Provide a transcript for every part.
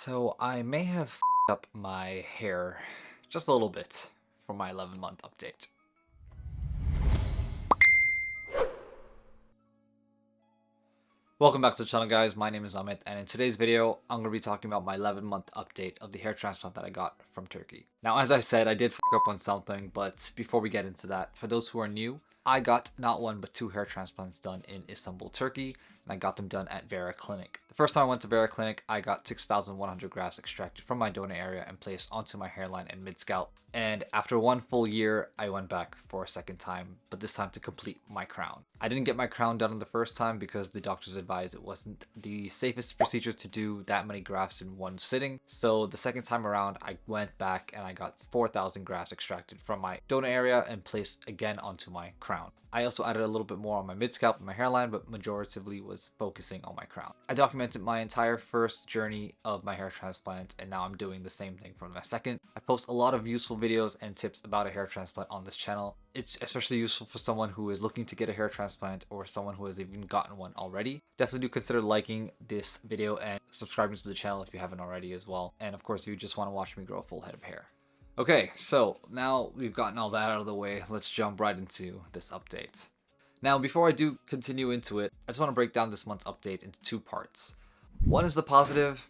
So I may have f***ed up my hair just a little bit for my 11-month update. Welcome back to the channel, guys. My name is Amit, and in today's video, I'm going to be talking about my 11-month update of the hair transplant that I got from Turkey. Now, as I said, I did f*** up on something, but before we get into that, for those who are new, I got not one but two hair transplants done in Istanbul, Turkey, and I got them done at Vera Clinic. The first time I went to Vera Clinic, I got 6,100 grafts extracted from my donor area and placed onto my hairline and mid-scalp. And after 1 full year, I went back for a second time, but this time to complete my crown. I didn't get my crown done the first time because the doctors advised it wasn't the safest procedure to do that many grafts in one sitting. So the second time around, I went back and I got 4,000 grafts extracted from my donor area and placed again onto my crown. I also added a little bit more on my mid-scalp and my hairline, but majoritively was focusing on my crown. I documented my entire first journey of my hair transplant, and now I'm doing the same thing for my second. I post a lot of useful videos and tips about a hair transplant on this channel. It's especially useful for someone who is looking to get a hair transplant or someone who has even gotten one already. Definitely do consider liking this video and subscribing to the channel if you haven't already as well. And of course, if you just want to watch me grow a full head of hair. Okay, so now we've gotten all that out of the way, let's jump right into this update. Now, before I do continue into it, I just want to break down this month's update into two parts. One is the positive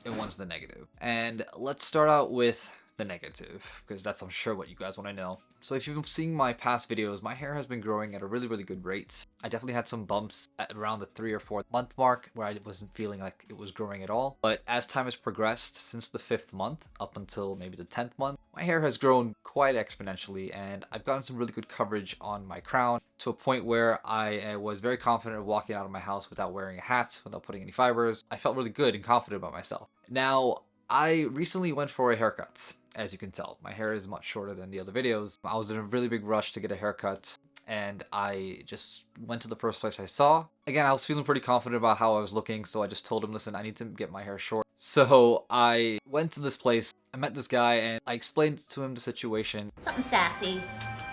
and one is the negative. And let's start out with the negative, because that's, I'm sure, what you guys want to know. So if you've been seeing my past videos, my hair has been growing at a really good rate. I definitely had some bumps at around the 3 or 4 month mark where I wasn't feeling like it was growing at all. But as time has progressed since the 5th month up until maybe the 10th month, my hair has grown quite exponentially, and I've gotten some really good coverage on my crown to a point where I was very confident of walking out of my house without wearing a hat, without putting any fibers. I felt really good and confident about myself. Now, I recently went for a haircut. As you can tell, my hair is much shorter than the other videos. I was in a really big rush to get a haircut, and I just went to the first place I saw. Again, I was feeling pretty confident about how I was looking, so I just told him, listen, I need to get my hair short. So I went to this place, I met this guy, and I explained to him the situation. Something sassy,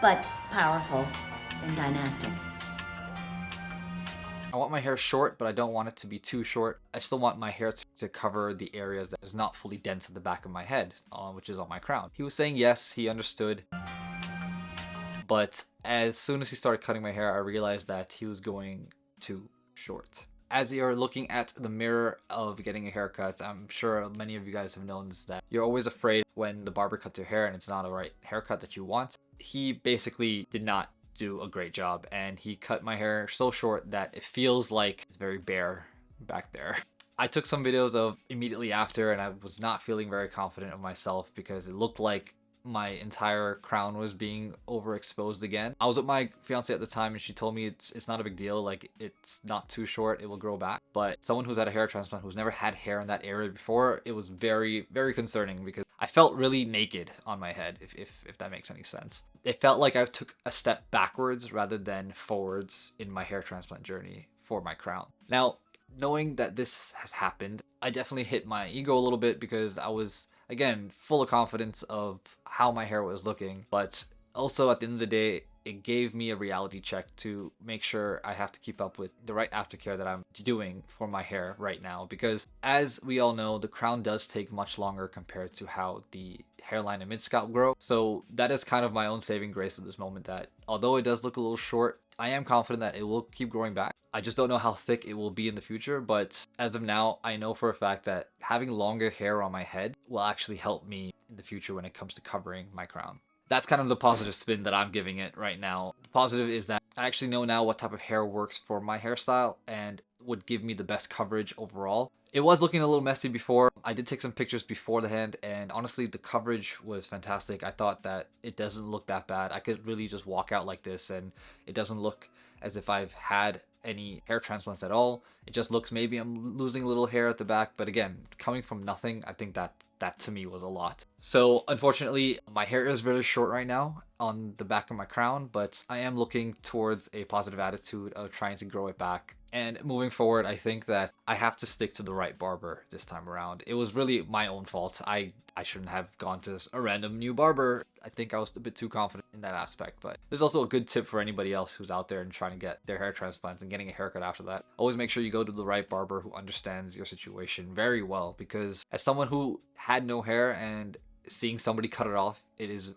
but powerful and dynastic. I want my hair short, but I don't want it to be too short. I still want my hair to cover the areas that is not fully dense at the back of my head, which is on my crown. He was saying yes, he understood. But as soon as he started cutting my hair, I realized that he was going too short. As you're looking at the mirror of getting a haircut, I'm sure many of you guys have noticed that you're always afraid when the barber cuts your hair and it's not a right haircut that you want. He basically did not do a great job, and he cut my hair so short that it feels like it's very bare back there. I took some videos of immediately after, and I was not feeling very confident of myself because it looked like my entire crown was being overexposed again. I was with my fiance at the time, and she told me it's not a big deal, like it's not too short, it will grow back. But someone who's had a hair transplant who's never had hair in that area before, it was very concerning because I felt really naked on my head, if that makes any sense. It felt like I took a step backwards rather than forwards in my hair transplant journey for my crown. Now, knowing that this has happened, I definitely hit my ego a little bit because I was, again, full of confidence of how my hair was looking. But also at the end of the day, it gave me a reality check to make sure I have to keep up with the right aftercare that I'm doing for my hair right now. Because as we all know, the crown does take much longer compared to how the hairline and mid-scalp grow. So that is kind of my own saving grace at this moment, that although it does look a little short, I am confident that it will keep growing back. I just don't know how thick it will be in the future, but as of now, I know for a fact that having longer hair on my head will actually help me in the future when it comes to covering my crown. That's kind of the positive spin that I'm giving it right now. The positive is that I actually know now what type of hair works for my hairstyle and would give me the best coverage overall. It was looking a little messy before. I did take some pictures beforehand, and honestly, the coverage was fantastic. I thought that it doesn't look that bad. I could really just walk out like this, and it doesn't look as if I've had any hair transplants at all. It just looks maybe I'm losing a little hair at the back, but again, coming from nothing, I think that to me was a lot. So unfortunately, my hair is really short right now on the back of my crown, but I am looking towards a positive attitude of trying to grow it back And moving forward, I think that I have to stick to the right barber this time around. It was really my own fault. I shouldn't have gone to a random new barber. I think I was a bit too confident in that aspect, but there's also a good tip for anybody else who's out there and trying to get their hair transplants and getting a haircut after that. Always make sure you go to the right barber who understands your situation very well, because as someone who had no hair and seeing somebody cut it off, it is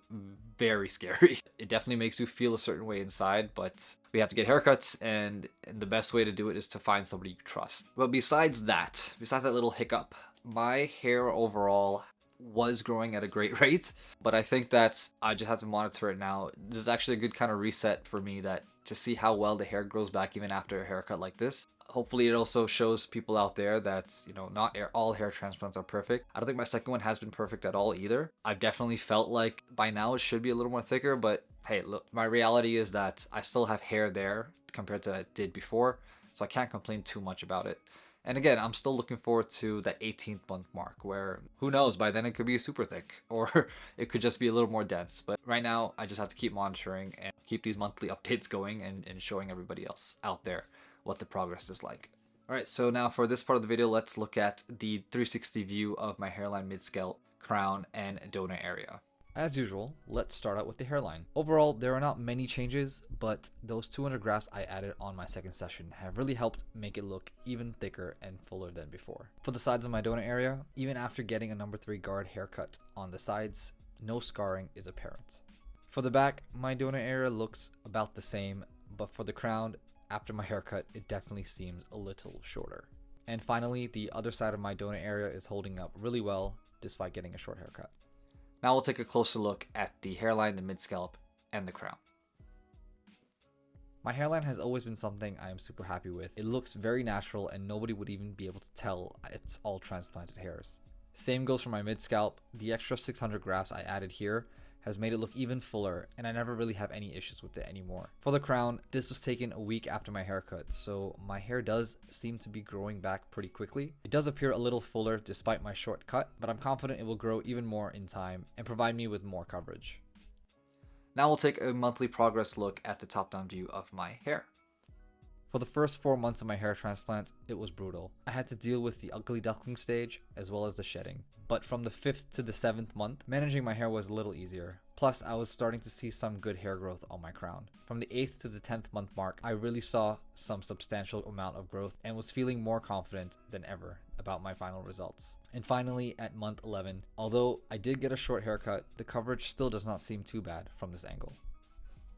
very scary. It definitely makes you feel a certain way inside, but we have to get haircuts, and the best way to do it is to find somebody you trust. But besides that little hiccup, my hair overall was growing at a great rate, but I think that's, I just have to monitor it now. This is actually a good kind of reset for me, that to see how well the hair grows back even after a haircut like this. Hopefully it also shows people out there that, you know, not all hair transplants are perfect. I don't think my second one has been perfect at all either. I've definitely felt like by now it should be a little more thicker, but hey, look, my reality is that I still have hair there compared to what I did before, so I can't complain too much about it. And again, I'm still looking forward to that 18th month mark, where who knows, by then it could be super thick, or it could just be a little more dense. But right now, I just have to keep monitoring and keep these monthly updates going and showing everybody else out there what the progress is like. Alright, so now for this part of the video, let's look at the 360 view of my hairline, mid-scalp, crown, and donor area. As usual, let's start out with the hairline. Overall, there are not many changes, but those 200 grafts I added on my second session have really helped make it look even thicker and fuller than before. For the sides of my donor area, even after getting a number 3 guard haircut on the sides, no scarring is apparent. For the back, my donor area looks about the same, but for the crown, after my haircut, it definitely seems a little shorter. And finally, the other side of my donor area is holding up really well despite getting a short haircut. Now we'll take a closer look at the hairline, the mid-scalp, and the crown. My hairline has always been something I am super happy with. It looks very natural and nobody would even be able to tell it's all transplanted hairs. Same goes for my mid-scalp. The extra 600 grafts I added here has made it look even fuller, and I never really have any issues with it anymore. For the crown, this was taken a week after my haircut, so my hair does seem to be growing back pretty quickly. It does appear a little fuller despite my short cut, but I'm confident it will grow even more in time and provide me with more coverage. Now we'll take a monthly progress look at the top-down view of my hair. For the first 4 months of my hair transplant, it was brutal. I had to deal with the ugly duckling stage as well as the shedding. But from the 5th to the 7th month, managing my hair was a little easier. Plus, I was starting to see some good hair growth on my crown. From the 8th to the 10th month mark, I really saw some substantial amount of growth and was feeling more confident than ever about my final results. And finally, at month 11, although I did get a short haircut, the coverage still does not seem too bad from this angle.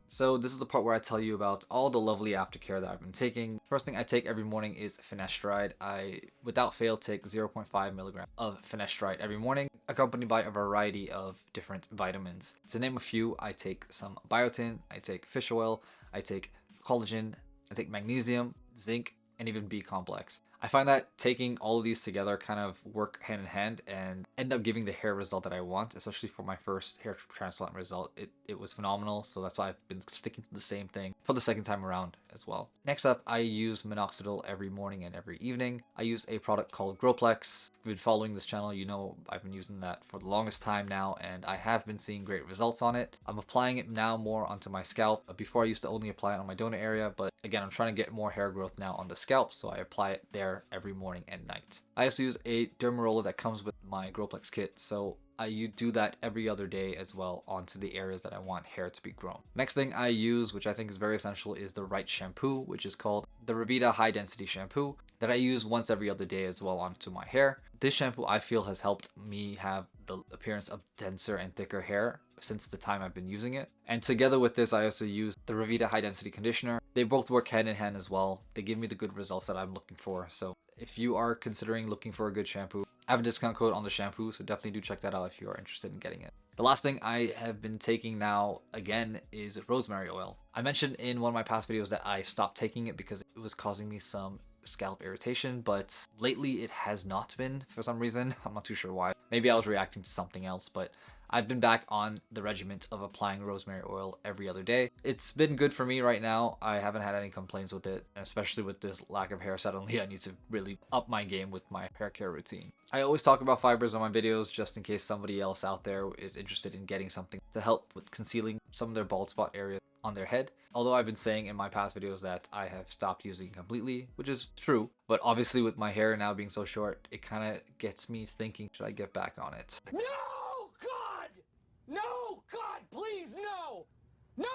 So this is the part where I tell you about all the lovely aftercare that I've been taking. First thing I take every morning is finasteride. I, without fail, take 0.5 milligrams of finasteride every morning, accompanied by a variety of different vitamins. To name a few, I take some biotin, I take fish oil, I take collagen, I take magnesium, zinc, and even B complex. I find that taking all of these together kind of work hand in hand and end up giving the hair result that I want, especially for my first hair transplant result. It was phenomenal, so that's why I've been sticking to the same thing for the second time around as well. Next up, I use minoxidil every morning and every evening. I use a product called GRAFTS. If you've been following this channel, you know I've been using that for the longest time now, and I have been seeing great results on it. I'm applying it now more onto my scalp. Before I used to only apply it on my donor area, but again, I'm trying to get more hair growth now on the scalp, so I apply it there every morning and night. I also use a derma roller that comes with my GRAFTS kit, so I do that every other day as well onto the areas that I want hair to be grown. Next thing I use, which I think is very essential, is the right shampoo, which is called the Revita High Density Shampoo, that I use once every other day as well onto my hair. This shampoo I feel has helped me have the appearance of denser and thicker hair since the time I've been using it. And together with this, I also use the Revita High Density Conditioner. They both work hand in hand as well. They give me the good results that I'm looking for. So if you are considering looking for a good shampoo, I have a discount code on the shampoo, so definitely do check that out if you are interested in getting it. The last thing I have been taking now, again, is rosemary oil. I mentioned in one of my past videos that I stopped taking it because it was causing me some scalp irritation, but lately it has not been for some reason. I'm not too sure why. Maybe I was reacting to something else, but I've been back on the regiment of applying rosemary oil every other day. It's been good for me right now. I haven't had any complaints with it, especially with this lack of hair. Suddenly I need to really up my game with my hair care routine. I always talk about fibers on my videos just in case somebody else out there is interested in getting something to help with concealing some of their bald spot areas. on their head. Although I've been saying in my past videos that I have stopped using it completely, which is true. But obviously with my hair now being so short, it kind of gets me thinking, should I get back on it? No, God! No, God, please, no! No!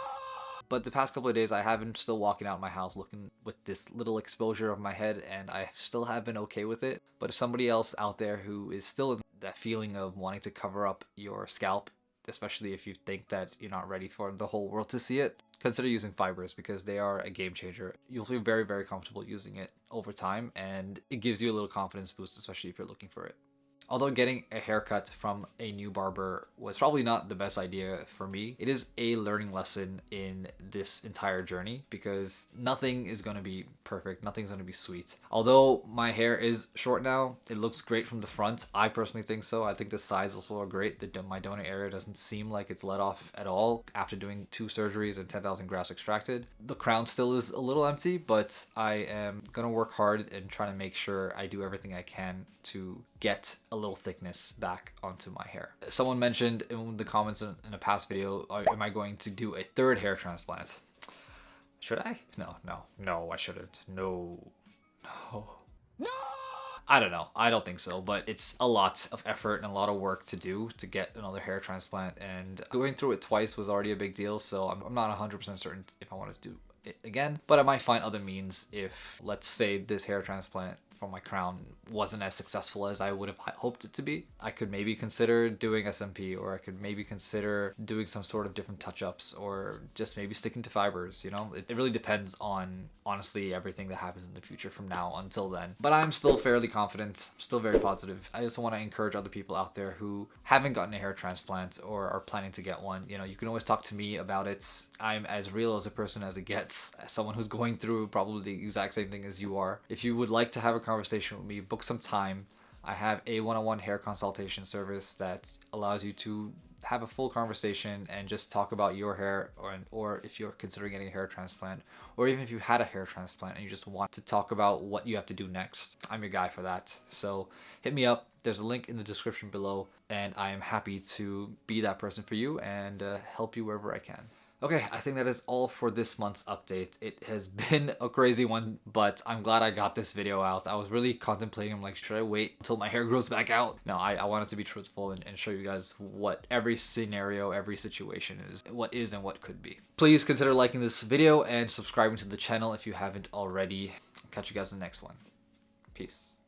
But the past couple of days, I have been still walking out my house looking with this little exposure of my head, and I still have been okay with it. But if somebody else out there who is still in that feeling of wanting to cover up your scalp, especially if you think that you're not ready for the whole world to see it, consider using Fibres, because they are a game changer. You'll feel very, very comfortable using it over time, and it gives you a little confidence boost, especially if you're looking for it. Although getting a haircut from a new barber was probably not the best idea for me, it is a learning lesson in this entire journey, because nothing is going to be perfect, nothing's going to be sweet. Although my hair is short now, it looks great from the front. I personally think so. I think the sides also are great. My donor area doesn't seem like it's let off at all after doing 2 surgeries and 10,000 grafts extracted. The crown still is a little empty, but I am going to work hard and try to make sure I do everything I can to get a little thickness back onto my hair. Someone mentioned in the comments in a past video, am I going to do a 3rd hair transplant? Should I? No, I shouldn't. No. I don't know. I don't think so, but it's a lot of effort and a lot of work to do to get another hair transplant, and going through it twice was already a big deal, so I'm not 100% certain if I want to do it again, but I might find other means if, let's say, this hair transplant for my crown wasn't as successful as I would have hoped it to be. I could maybe consider doing SMP, or I could maybe consider doing some sort of different touch-ups, or just maybe sticking to Fibres, you know? It really depends on, honestly, everything that happens in the future from now until then. But I'm still fairly confident, still very positive. I also want to encourage other people out there who haven't gotten a hair transplant or are planning to get one. You know, you can always talk to me about it. I'm as real as a person as it gets, as someone who's going through probably the exact same thing as you are. If you would like to have a conversation with me, book some time. I have a one-on-one hair consultation service that allows you to have a full conversation and just talk about your hair, or if you're considering getting a hair transplant, or even if you had a hair transplant and you just want to talk about what you have to do next. I'm your guy for that. So hit me up. There's a link in the description below, and I am happy to be that person for you and help you wherever I can. Okay, I think that is all for this month's update. It has been a crazy one, but I'm glad I got this video out. I was really contemplating, I'm like, should I wait until my hair grows back out? No, I wanted to be truthful and show you guys what every scenario, every situation is and what could be. Please consider liking this video and subscribing to the channel if you haven't already. Catch you guys in the next one. Peace.